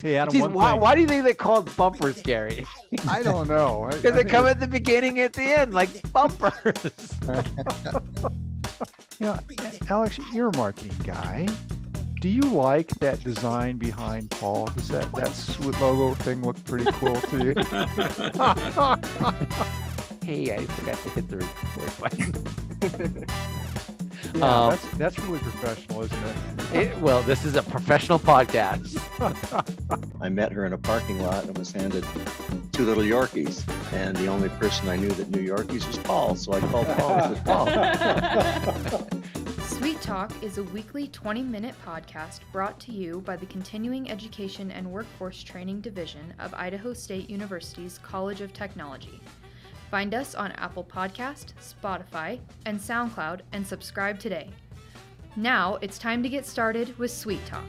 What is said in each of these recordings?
Hey, Adam, Geez, one why, thing. why do you think they called bumpers, Gary? I don't know. Because they come at the beginning, at the end, like bumpers. Alex, you're a marketing guy. Do you like that design behind Paul? Does that logo thing look pretty cool to you? Hey, I forgot to hit the record button. Yeah, that's really professional, isn't it? Well, this is a professional podcast. I met her in a parking lot and was handed 2 little Yorkies. And the only person I knew that knew Yorkies was Paul. So I called Paul and said, Paul. Sweet Talk is a weekly 20-minute podcast brought to you by the Continuing Education and Workforce Training Division of Idaho State University's College of Technology. Find us on Apple Podcast, Spotify, and SoundCloud and subscribe today. Now it's time to get started with Sweet Talk.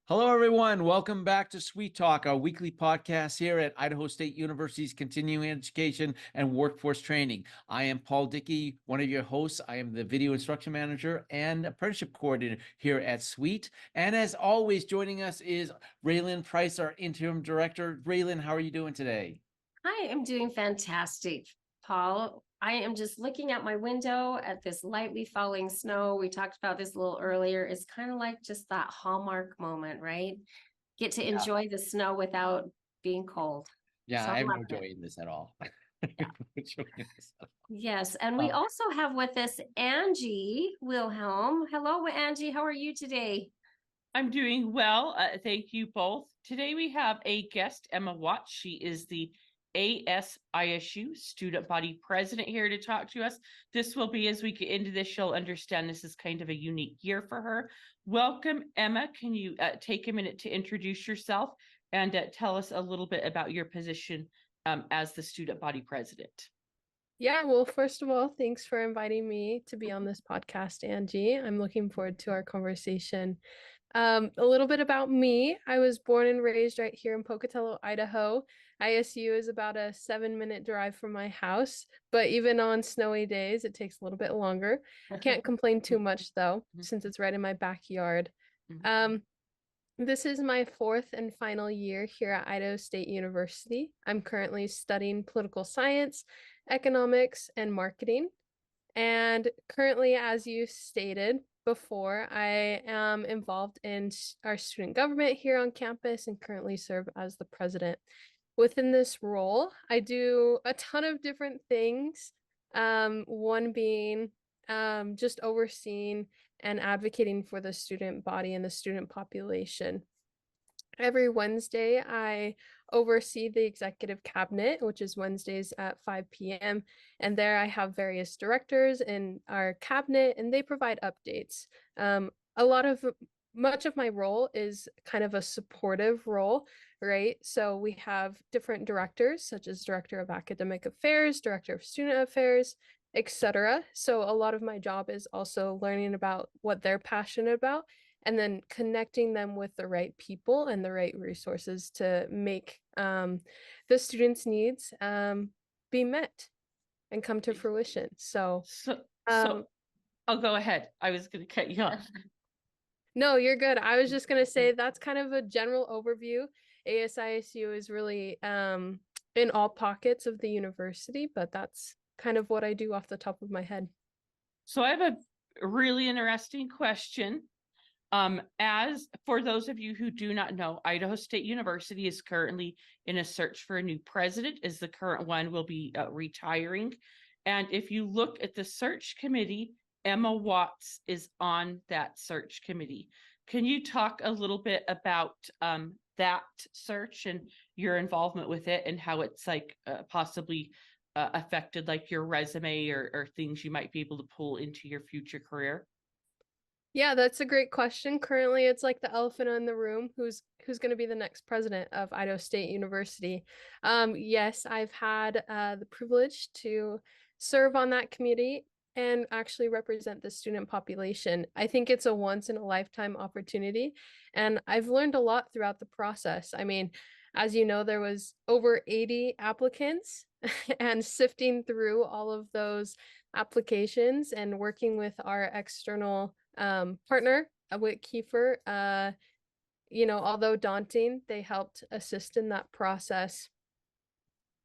Hello, everyone. Welcome back to Sweet Talk, our weekly podcast here at Idaho State University's Continuing Education and Workforce Training. I am Paul Dickey, one of your hosts. I am the Video Instruction Manager and Apprenticeship Coordinator here at SWEET. And as always, joining us is Raylan Price, our Interim Director. Raylan, how are you doing today? I am doing fantastic, Paul. I am just looking out my window at this lightly falling snow. We talked about this a little earlier. It's kind of like just that Hallmark moment, right? Get to enjoy the snow without being cold. Yeah, So I'm loving not enjoying this at all. Yes, and we also have with us Angie Wilhelm. Hello, Angie. How are you today? I'm doing well. Thank you both. Today we have a guest, Emma Watts. She is the ASISU student body president here to talk to us. This will be, as we get into this, she'll understand this is kind of a unique year for her. Welcome, Emma. Can you take a minute to introduce yourself and tell us a little bit about your position as the student body president? Yeah, well, first of all, thanks for inviting me to be on this podcast, Angie. I'm looking forward to our conversation. A little bit about me. I was born and raised right here in Pocatello, Idaho. ISU is about a 7-minute drive from my house, but even on snowy days, it takes a little bit longer. Can't complain too much though, since it's right in my backyard. This is my 4th and final year here at Idaho State University. I'm currently studying political science, economics, and marketing. And currently, as you stated before, I am involved in our student government here on campus and currently serve as the president. Within this role, I do a ton of different things, one being just overseeing and advocating for the student body and the student population. Every Wednesday, I oversee the executive cabinet, which is Wednesdays at 5 p.m. And there I have various directors in our cabinet, and they provide updates. Much of my role is kind of a supportive role, right? So we have different directors, such as Director of Academic Affairs, Director of Student Affairs, etc. So a lot of my job is also learning about what they're passionate about and then connecting them with the right people and the right resources to make the students' needs be met and come to fruition. So I'll go ahead. I was going to cut you off. No, you're good. I was just going to say that's kind of a general overview. ASISU is really in all pockets of the university, but that's kind of what I do off the top of my head. So I have a really interesting question. As for those of you who do not know, Idaho State University is currently in a search for a new president, as the current one will be retiring. And if you look at the search committee, Emma Watts is on that search committee. Can you talk a little bit about that search and your involvement with it and how it's like possibly affected like your resume or things you might be able to pull into your future career? Yeah, that's a great question. Currently, it's like the elephant in the room, who's going to be the next president of Idaho State University. Yes, I've had the privilege to serve on that committee and actually represent the student population. I think it's a once in a lifetime opportunity, and I've learned a lot throughout the process. I mean, as you know, there was over 80 applicants and sifting through all of those applications and working with our external partner with Kiefer. Although daunting, they helped assist in that process.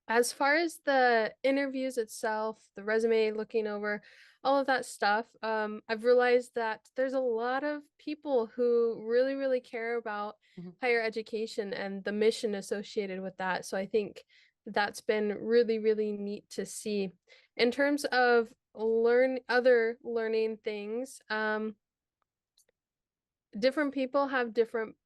As far as the interviews itself, the resume looking over, all of that stuff, I've realized that there's a lot of people who really, really care about Mhm. higher education and the mission associated with that. So I think that's been really, really neat to see. In terms of other learning things, different people have different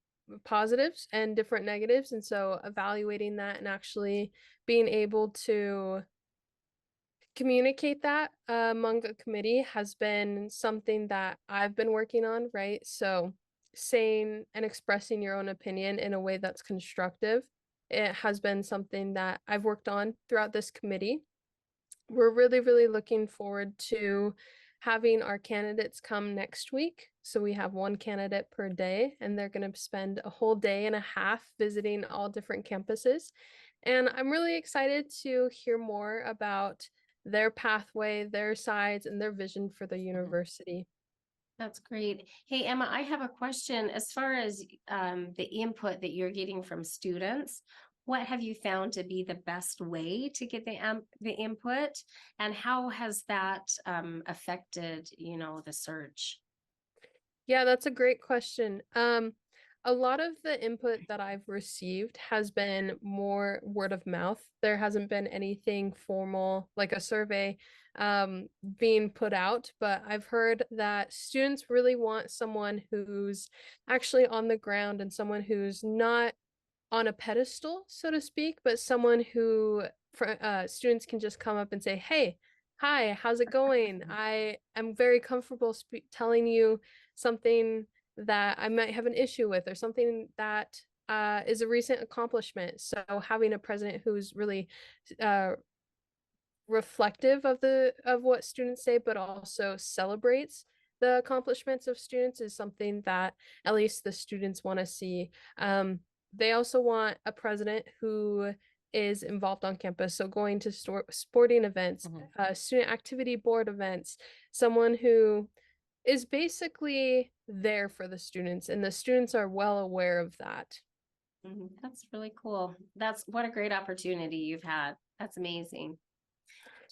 positives and different negatives, and so evaluating that and actually being able to communicate that among a committee has been something that I've been working on, right? So saying and expressing your own opinion in a way that's constructive, it has been something that I've worked on throughout this committee. We're really, really looking forward to having our candidates come next week. So we have one candidate per day, and they're going to spend a whole day and a half visiting all different campuses. And I'm really excited to hear more about their pathway, their sides, and their vision for the university. That's great. Hey, Emma, I have a question. As far as the input that you're getting from students, what have you found to be the best way to get the input, and how has that affected, the search? Yeah, that's a great question. A lot of the input that I've received has been more word of mouth. There hasn't been anything formal, like a survey, being put out, but I've heard that students really want someone who's actually on the ground and someone who's not on a pedestal, so to speak, but someone who students can just come up and say, "Hey, hi, how's it going? I am very comfortable telling you something that I might have an issue with, or something that is a recent accomplishment." So having a president who's really uh, reflective of what students say, but also celebrates the accomplishments of students is something that at least the students want to see. They also want a president who is involved on campus, so going to sporting events, student activity board events, someone who is basically there for the students, and the students are well aware of that. That's really cool. What a great opportunity you've had. That's amazing.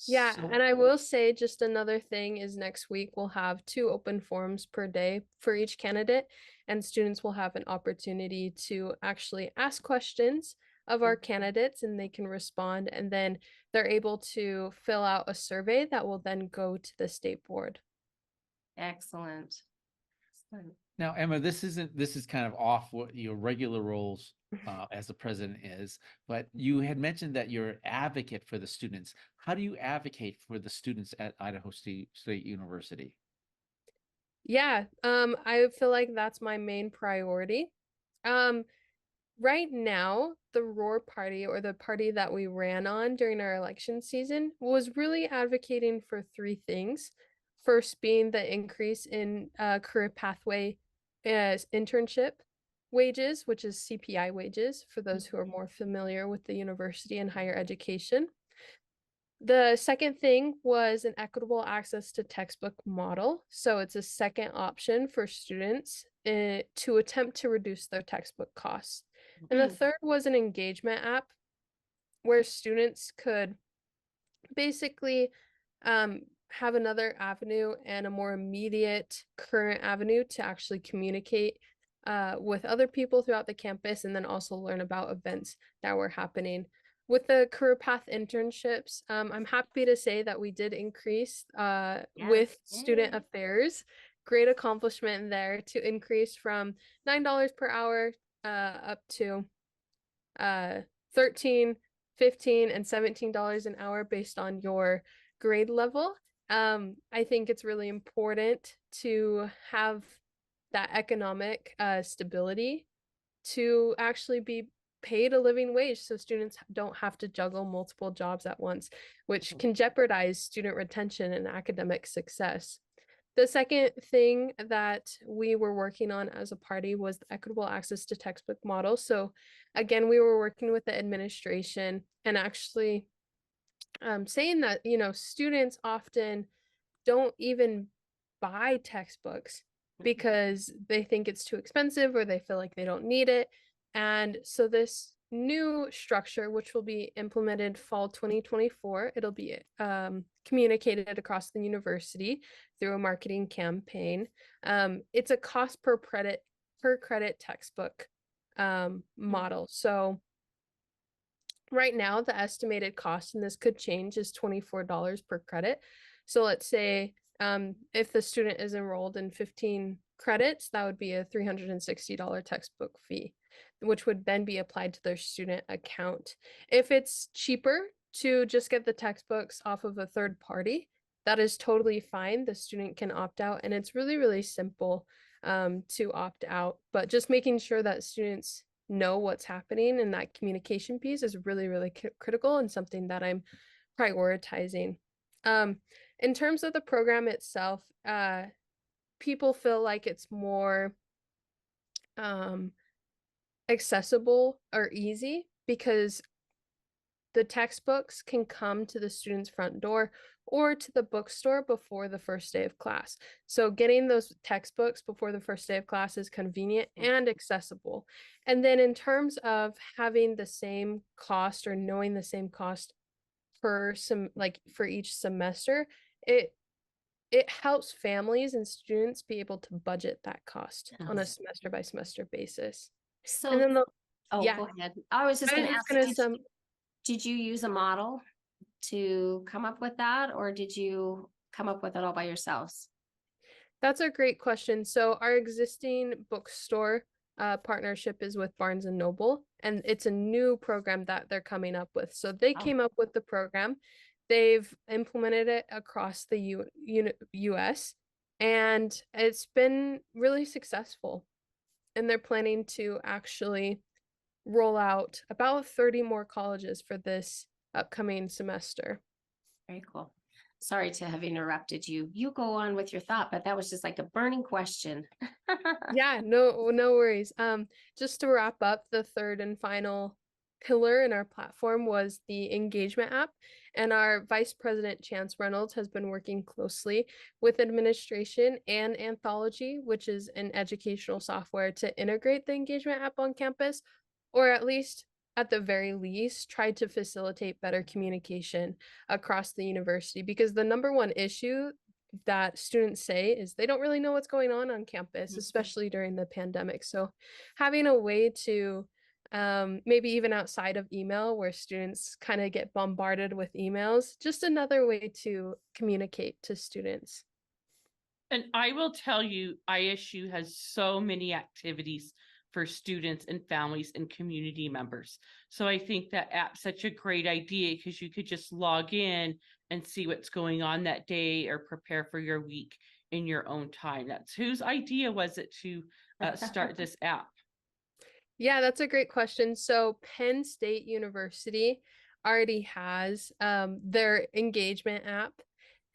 Yeah, So- and I will say just another thing is next week we'll have 2 open forums per day for each candidate, and students will have an opportunity to actually ask questions of our candidates, and they can respond, and then they're able to fill out a survey that will then go to the state board. Excellent. Excellent. Now, Emma, this is kind of off what your regular roles as the president is, but you had mentioned that you're an advocate for the students. How do you advocate for the students at Idaho State University? Yeah, I feel like that's my main priority. Right now, the Roar Party, or the party that we ran on during our election season, was really advocating for 3 things. First being the increase in career pathway internship wages, which is CPI wages for those who are more familiar with the university and higher education. The second thing was an equitable access to textbook model. So it's a second option for students to attempt to reduce their textbook costs. And the third was an engagement app where students could basically have another avenue and a more immediate current avenue to actually communicate with other people throughout the campus, and then also learn about events that were happening. With the career path internships, I'm happy to say that we did increase with student affairs. Great accomplishment there to increase from $9 per hour up to 13, 15, and $17 an hour based on your grade level. I think it's really important to have that economic stability to actually be paid a living wage, so students don't have to juggle multiple jobs at once, which can jeopardize student retention and academic success. The second thing that we were working on as a party was the equitable access to textbook model. So again, we were working with the administration and actually saying that, students often don't even buy textbooks. because they think it's too expensive or they feel like they don't need it. And so this new structure, which will be implemented fall 2024, it'll be communicated across the university through a marketing campaign. It's a cost per credit textbook model. So right now, the estimated cost, and this could change, is $24 per credit. So let's say if the student is enrolled in 15 credits, that would be a $360 textbook fee, which would then be applied to their student account. If it's cheaper to just get the textbooks off of a third party, that is totally fine. The student can opt out, and it's really, really simple to opt out. But just making sure that students know what's happening, and that communication piece is really, really critical and something that I'm prioritizing. In terms of the program itself, people feel like it's more accessible or easy because the textbooks can come to the student's front door or to the bookstore before the first day of class. So getting those textbooks before the first day of class is convenient and accessible. And then in terms of having the same cost or knowing the same cost for each semester, it helps families and students be able to budget that cost on a Yes. semester by semester basis. So, And then go ahead. I was just I was gonna just ask, gonna did you use a model to come up with that, or did you come up with it all by yourselves? That's a great question. So our existing bookstore partnership is with Barnes and Noble, and it's a new program that they're coming up with. So they Oh. came up with the program. They've implemented it across the US, and it's been really successful. And they're planning to actually roll out about 30 more colleges for this upcoming semester. Very cool. Sorry to have interrupted you. You go on with your thought, but that was just like a burning question. Yeah, no worries. Just to wrap up, the third and final pillar in our platform was the engagement app, and our Vice President Chance Reynolds has been working closely with administration and Anthology, which is an educational software, to integrate the engagement app on campus, or at the very least, try to facilitate better communication across the university, because the number one issue that students say is they don't really know what's going on campus, especially during the pandemic. So having a way to maybe even outside of email, where students kind of get bombarded with emails, just another way to communicate to students. And I will tell you, ISU has so many activities for students and families and community members. So I think that app's such a great idea, because you could just log in and see what's going on that day or prepare for your week in your own time. That's whose idea was it to start this app? Yeah, that's a great question. So Penn State University already has their engagement app.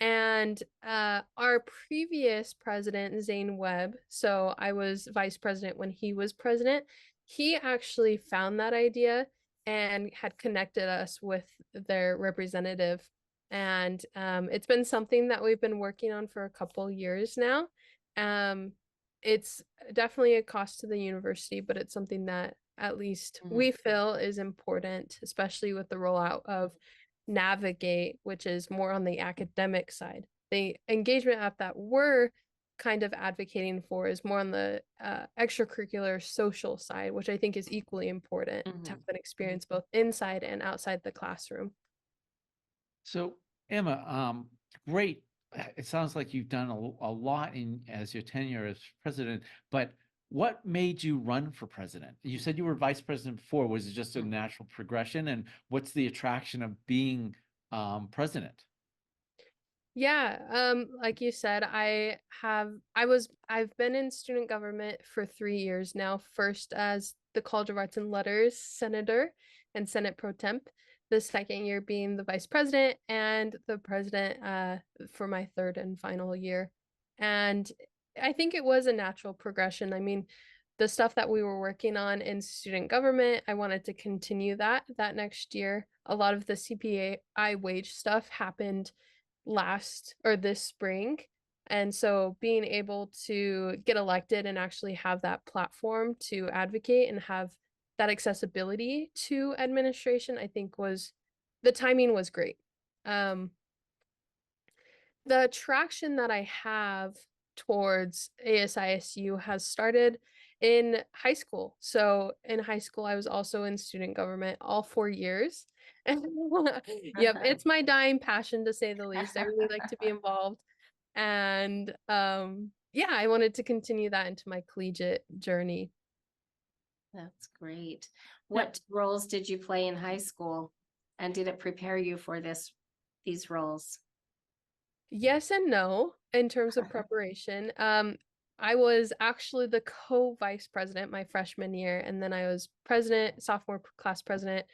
And our previous president, Zane Webb, so I was vice president when he was president, he actually found that idea and had connected us with their representative. And it's been something that we've been working on for a couple years now. It's definitely a cost to the university, but it's something that at least we feel is important, especially with the rollout of Navigate, which is more on the academic side. The engagement app that we're kind of advocating for is more on the extracurricular social side, which I think is equally important to have an experience both inside and outside the classroom. So Emma, great. It sounds like you've done a lot as your tenure as president, but what made you run for president? You said you were vice president before. Was it just a natural progression? And what's the attraction of being president? Yeah, like you said, I've been in student government for 3 years now, first as the College of Arts and Letters senator and Senate pro temp, the second year being the vice president, and the president for my third and final year. And I think it was a natural progression. I mean, the stuff that we were working on in student government, I wanted to continue that next year. A lot of the CPAI wage stuff happened this spring. And so being able to get elected and actually have that platform to advocate and have that accessibility to administration, I think the timing was great. The traction that I have towards ASISU has started in high school. So in high school, I was also in student government all 4 years. Yep, it's my dying passion to say the least. I really like to be involved. And yeah, I wanted to continue that into my collegiate journey. That's great. What roles did you play in high school? And did it prepare you for these roles? Yes and no in terms of preparation. I was actually the co-vice president my freshman year, and then I was president, sophomore class president,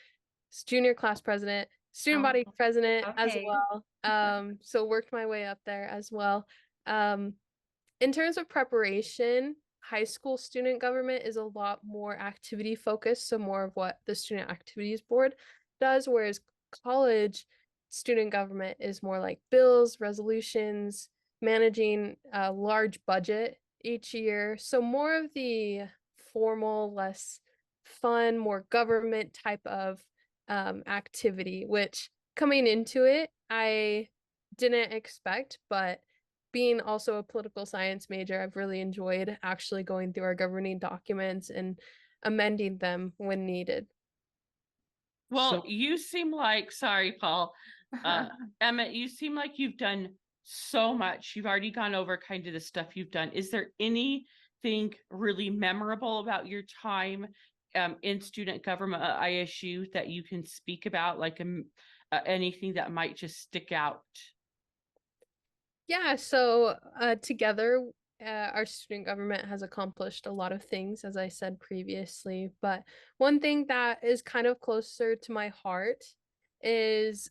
junior class president, student body president as okay. well. So worked my way up there as well. In terms of preparation, high school student government is a lot more activity focused, so more of what the Student Activities Board does, whereas college student government is more like bills, resolutions, managing a large budget each year. So more of the formal, less fun, more government type of activity, which coming into it, I didn't expect, but being also a political science major, I've really enjoyed actually going through our governing documents and amending them when needed. Well, So- you seem like, sorry, Paul, Emmett, you seem like you've done so much. You've already gone over kind of the stuff you've done. Is there anything really memorable about your time in student government at ISU that you can speak about, like anything that might just stick out? Yeah, so together, our student government has accomplished a lot of things, as I said previously. But one thing that is kind of closer to my heart is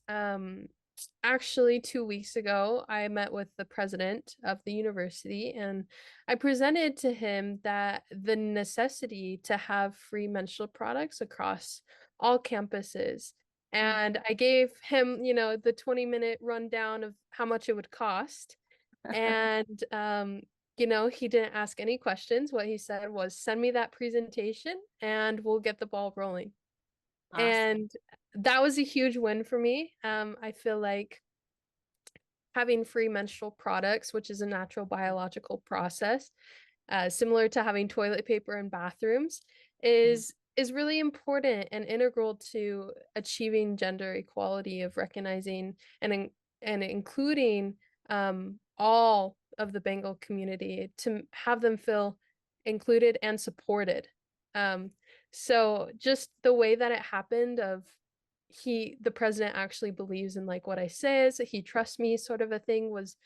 actually 2 weeks ago, I met with the president of the university and I presented to him that the necessity to have free menstrual products across all campuses. And I gave him, the 20-minute rundown of how much it would cost. And, he didn't ask any questions. What he said was, send me that presentation and we'll get the ball rolling. Awesome. And that was a huge win for me. I feel like having free menstrual products, which is a natural biological process, similar to having toilet paper in bathrooms, is really important and integral to achieving gender equality of recognizing and including all of the Bengal community to have them feel included and supported. So just the way that it happened of the president actually believes in like what I say, so he trusts me sort of a thing was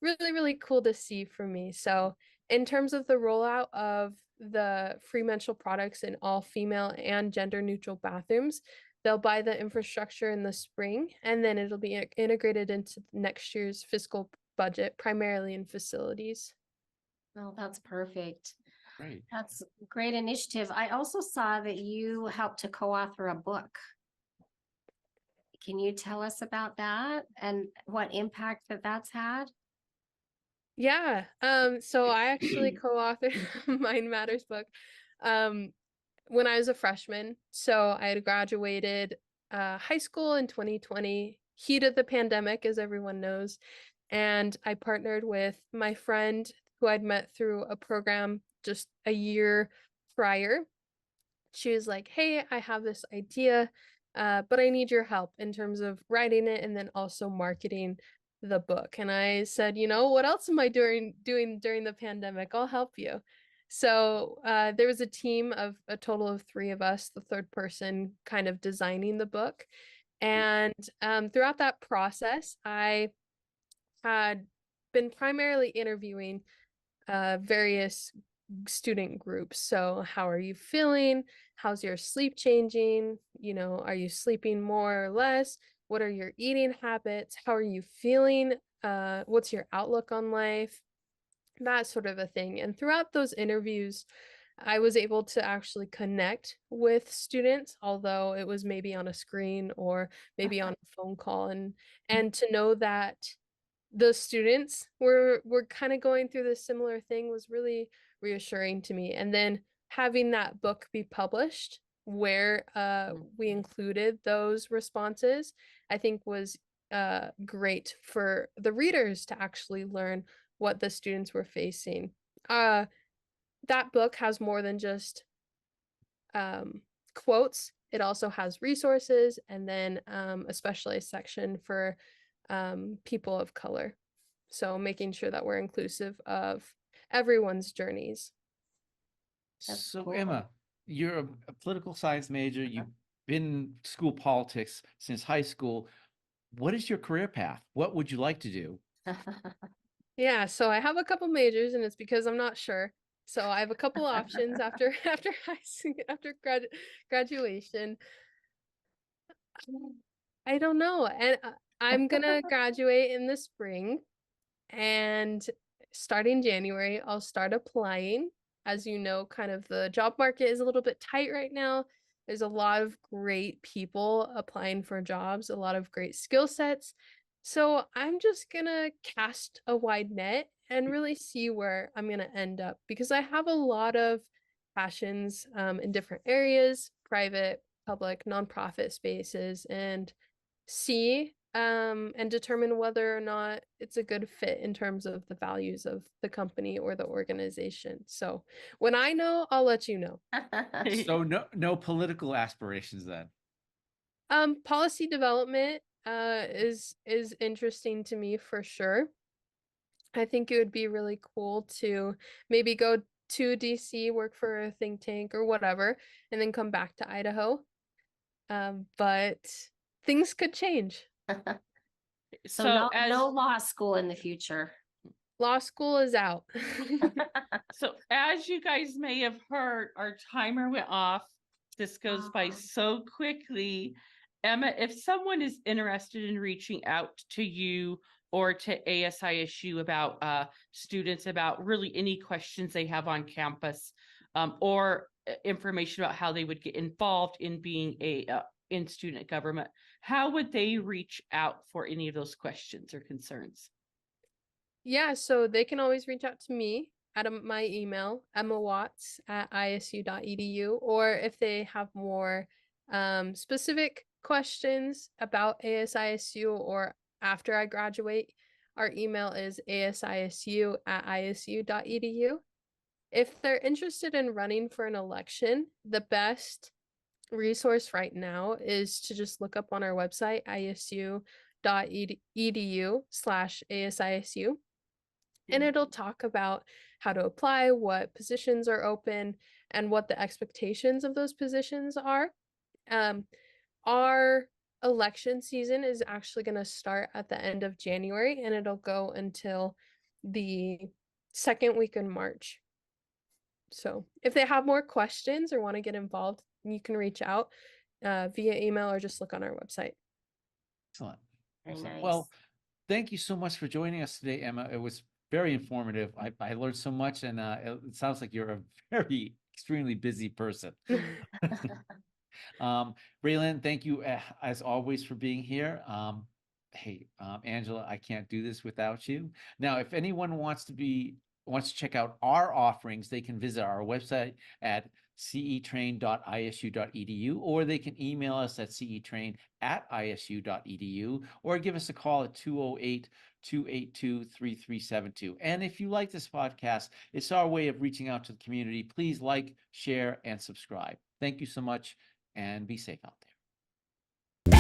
really, really cool to see for me. So in terms of the rollout of the free menstrual products in all female and gender neutral bathrooms, they'll buy the infrastructure in the spring and then it'll be integrated into next year's fiscal budget, primarily in facilities. Oh, that's perfect. Great. That's a great initiative. I also saw that you helped to co-author a book. Can you tell us about that and what impact that's had? Yeah. So I actually co-authored Mind Matters book when I was a freshman. So I had graduated high school in 2020, heat of the pandemic, as everyone knows. And I partnered with my friend who I'd met through a program just a year prior. She was like, hey, I have this idea, but I need your help in terms of writing it and then also marketing the book. And I said, what else am I doing during the pandemic? I'll help you. So there was a team of a total of 3 of us, the third person kind of designing the book. And throughout that process, I had been primarily interviewing various student groups. So how are you feeling? How's your sleep changing? Are you sleeping more or less? What are your eating habits? How are you feeling? What's your outlook on life? That sort of a thing. And throughout those interviews, I was able to actually connect with students, although it was maybe on a screen or maybe on a phone call, and to know that the students were kind of going through this similar thing was really reassuring to me. And then having that book be published where we included those responses, I think was great for the readers to actually learn what the students were facing. That book has more than just quotes. It also has resources and then a specialized section for people of color. So making sure that we're inclusive of everyone's journeys. That's So cool. Emma, you're a political science major. You've been in school politics since high school. What is your career path? What would you like to do? Yeah, so I have a couple majors and it's because I'm not sure. So I have a couple options after graduation. I don't know. And I'm gonna graduate in the spring, and starting January, I'll start applying. As you know, kind of the job market is a little bit tight right now. There's a lot of great people applying for jobs, a lot of great skill sets. So I'm just gonna cast a wide net and really see where I'm gonna end up because I have a lot of passions in different areas, private, public, nonprofit spaces, and see and determine whether or not it's a good fit in terms of the values of the company or the organization. So when I know, I'll let you know. So no political aspirations then. Policy development is interesting to me for sure. I think it would be really cool to maybe go to DC, work for a think tank or whatever, and then come back to Idaho. But things could change. So So no, as no law school in the future. Law school is out. So as you guys may have heard, our timer went off. This goes by so quickly. Emma, if someone is interested in reaching out to you or to ASISU about students about really any questions they have on campus, or information about how they would get involved in being in student government, how would they reach out for any of those questions or concerns? Yeah, so they can always reach out to me at my email, emmawatts@isu.edu, or if they have more specific questions about ASISU or after I graduate, our email is asisu@isu.edu. If they're interested in running for an election, the best resource right now is to just look up on our website, isu.edu/ASISU. And it'll talk about how to apply, what positions are open, and what the expectations of those positions are. Our election season is actually going to start at the end of January, and it'll go until the second week in March. So if they have more questions or want to get involved, you can reach out via email or just look on our website. Excellent. Very Excellent. nice. Well, thank you so much for joining us today, Emma. It was very informative. I learned so much, and it sounds like you're a very extremely busy person. Braylon, thank you as always for being here. Hey, Angela, I can't do this without you. Now, if anyone wants to check out our offerings, they can visit our website at cetrain.isu.edu, or they can email us at cetrain@isu.edu, or give us a call at 208-282-3372. And if you like this podcast, it's our way of reaching out to the community. Please like, share, and subscribe. Thank you so much, and be safe out there.